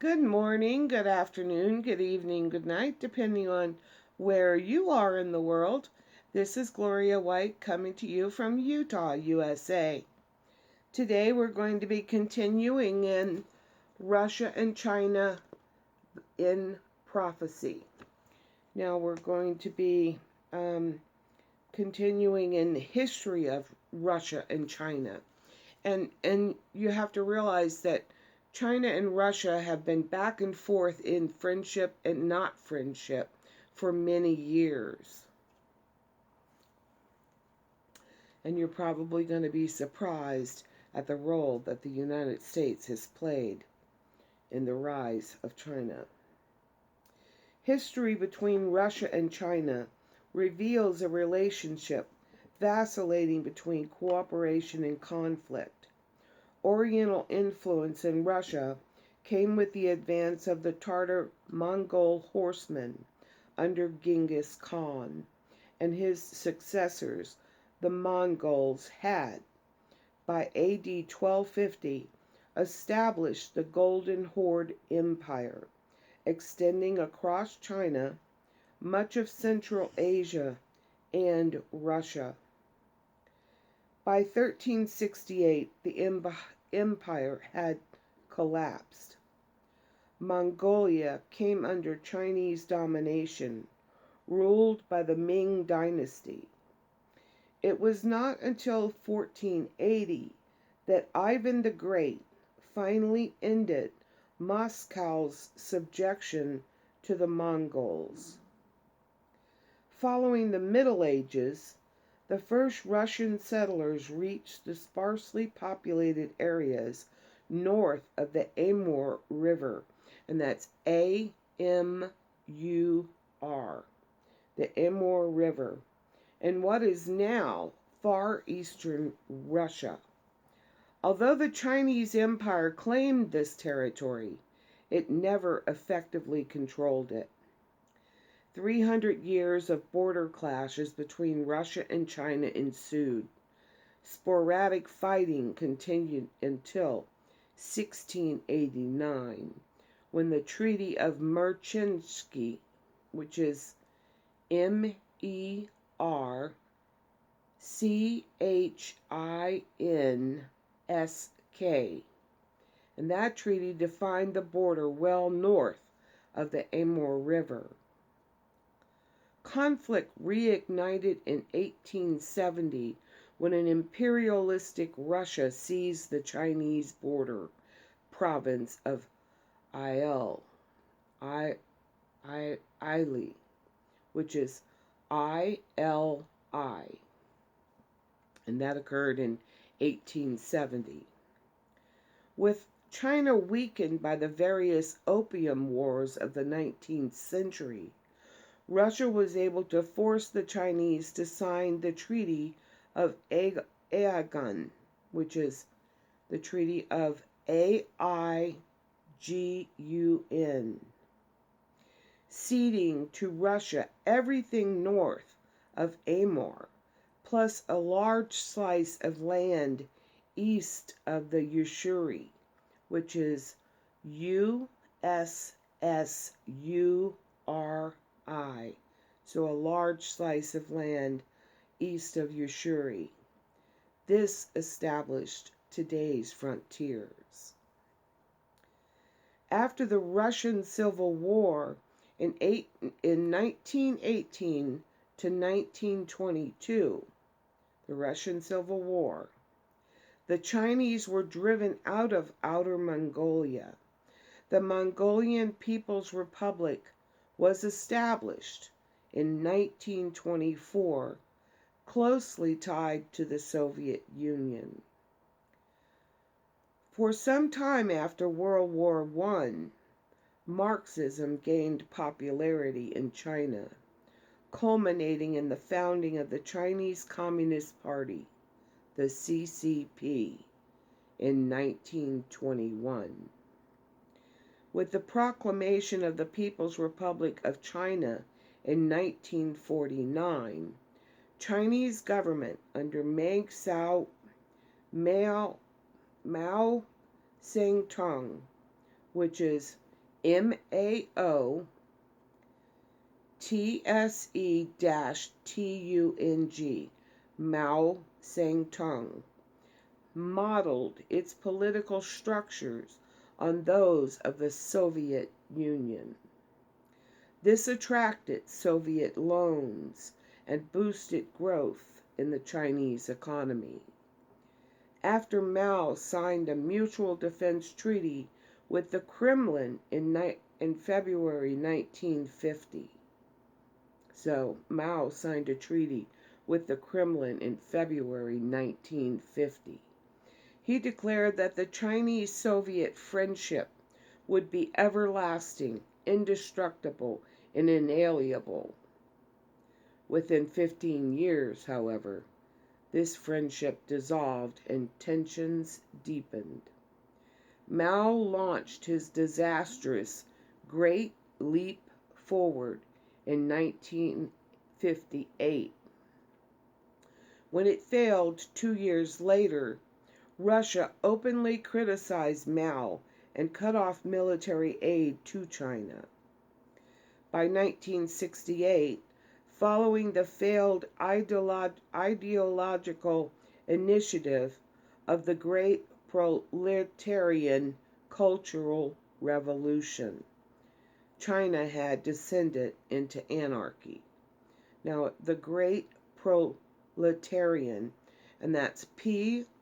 Good morning, good afternoon, good evening, good night, depending on where you are in the world. This is Gloria White coming to you from Utah, USA. Today we're going to be continuing in Russia and China in prophecy. Now we're going to be continuing in the history of Russia and China. And you have to realize that China and Russia have been back and forth in friendship and not friendship for many years. And you're probably going to be surprised at the role that the United States has played in the rise of China. History between Russia and China reveals a relationship vacillating between cooperation and conflict. Oriental influence in Russia came with the advance of the Tatar Mongol horsemen under Genghis Khan, and his successors, the Mongols, had, by AD 1250, established the Golden Horde Empire, extending across China, much of Central Asia, and Russia. By 1368, the empire had collapsed. Mongolia came under Chinese domination, ruled by the Ming Dynasty. It was not until 1480 that Ivan the Great finally ended Moscow's subjection to the Mongols. Following the Middle Ages, the first Russian settlers reached the sparsely populated areas north of the Amur River, and that's Amur, the Amur River, in what is now far eastern Russia. Although the Chinese Empire claimed this territory, it never effectively controlled it. 300 years of border clashes between Russia and China ensued. Sporadic fighting continued until 1689, when the Treaty of Merchinski, which is Merchinsk, and that treaty defined the border well north of the Amur River. Conflict reignited in 1870 when an imperialistic Russia seized the Chinese border province of Ili, which is ILI, and that occurred in 1870. With China weakened by the various opium wars of the 19th century, Russia was able to force the Chinese to sign the Treaty of Aigun, which is the Treaty of Aigun, ceding to Russia everything north of Amur, plus a large slice of land east of the Ussuri, which is USSURI, so a large slice of land east of Ussuri. This established today's frontiers. After the Russian Civil War in 1918 to 1922, the Russian Civil War, the Chinese were driven out of Outer Mongolia. The Mongolian People's Republic was established in 1924, closely tied to the Soviet Union. For some time after World War I, Marxism gained popularity in China, culminating in the founding of the Chinese Communist Party, the CCP, in 1921. With the proclamation of the People's Republic of China in 1949, Chinese government under Mao Zedong, which is MAOTSE-TUNG, Mao Zedong, modeled its political structures on those of the Soviet Union. This attracted Soviet loans and boosted growth in the Chinese economy. After Mao signed a mutual defense treaty with the Kremlin in February 1950. So Mao signed a treaty with the Kremlin in February 1950. He declared that the Chinese-Soviet friendship would be everlasting, indestructible, and inalienable. Within 15 years, however, this friendship dissolved and tensions deepened. Mao launched his disastrous Great Leap Forward in 1958. When it failed 2 years later, Russia openly criticized Mao and cut off military aid to China. By 1968, following the failed ideological initiative of the Great Proletarian Cultural Revolution, China had descended into anarchy. Now, the Great Proletarian, and that's PROLETARIAN,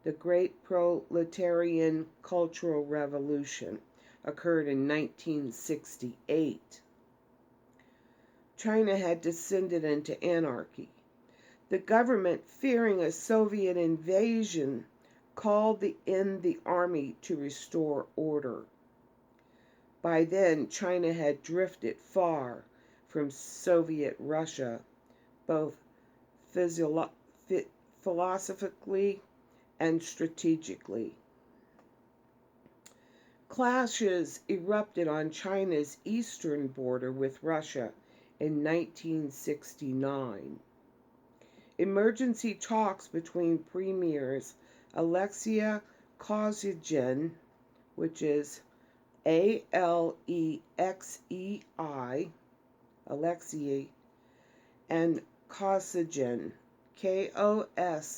the Great Proletarian Cultural Revolution, occurred in 1968. China had descended into anarchy. The government, fearing a Soviet invasion, called in the army to restore order. By then, China had drifted far from Soviet Russia, both philosophically and strategically. Clashes erupted on China's eastern border with Russia in 1969. Emergency talks between premiers Alexei Kosygin, which is Alexei, Alexei, and Kosygin, Kosyygin,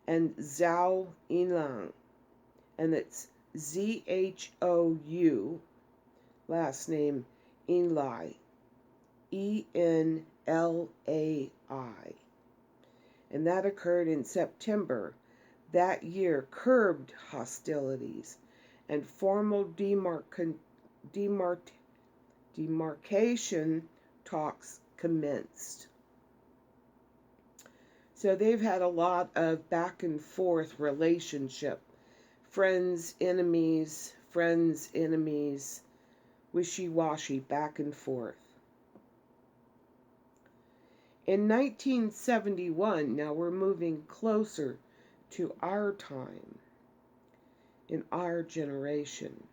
and Zhou Enlai, and it's Zhou, last name Enlai, Enlai, and that occurred in September. That year curbed hostilities, and formal demarcation talks commenced. So they've had a lot of back and forth relationship. Friends, enemies, wishy-washy, back and forth. In 1971, now we're moving closer to our time, in our generation.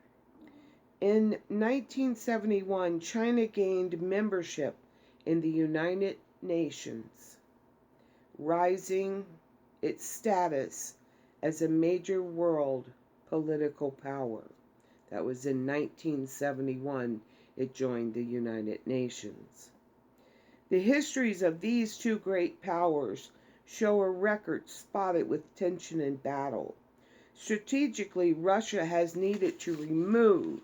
In 1971, China gained membership in the United Nations, rising its status as a major world political power. That was in 1971, it joined the United Nations. The histories of these two great powers show a record spotted with tension and battle. Strategically, Russia has needed to remove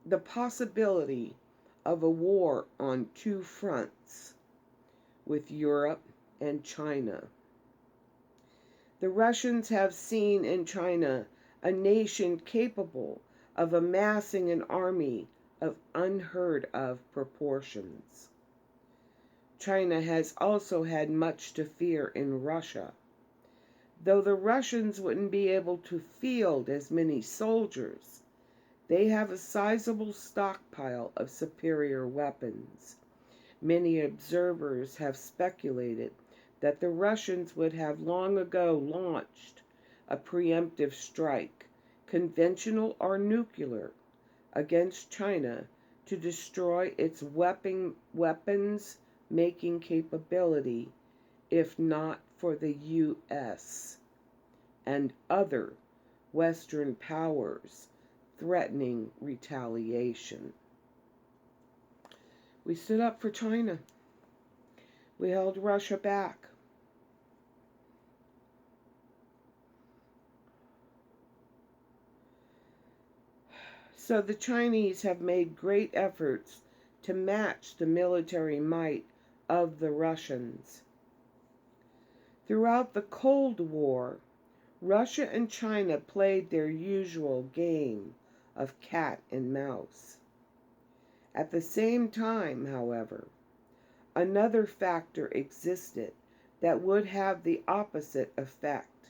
the possibility of a war on two fronts with Europe and China. The Russians have seen in China a nation capable of amassing an army of unheard of proportions. China has also had much to fear in Russia. Though the Russians wouldn't be able to field as many soldiers, they have a sizable stockpile of superior weapons. Many observers have speculated that the Russians would have long ago launched a preemptive strike, conventional or nuclear, against China to destroy its weapons making capability, if not for the U.S. and other Western powers threatening retaliation. We stood up for China. We held Russia back. So the Chinese have made great efforts to match the military might of the Russians. Throughout the Cold War, Russia and China played their usual game of cat and mouse. At the same time, however, another factor existed that would have the opposite effect: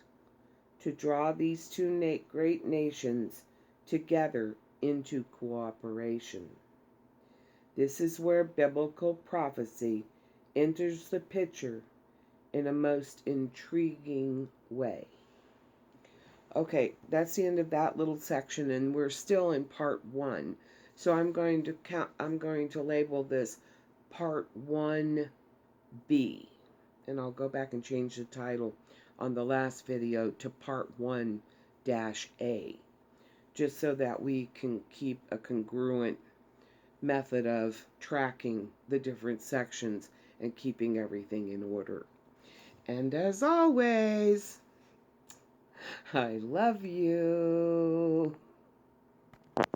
to draw these two great nations together into cooperation. This is where biblical prophecy enters the picture in a most intriguing way. Okay, that's the end of that little section, and we're still in part 1. So I'm going to label this part 1B, and I'll go back and change the title on the last video to part 1-A, just so that we can keep a congruent method of tracking the different sections and keeping everything in order. And as always, I love you.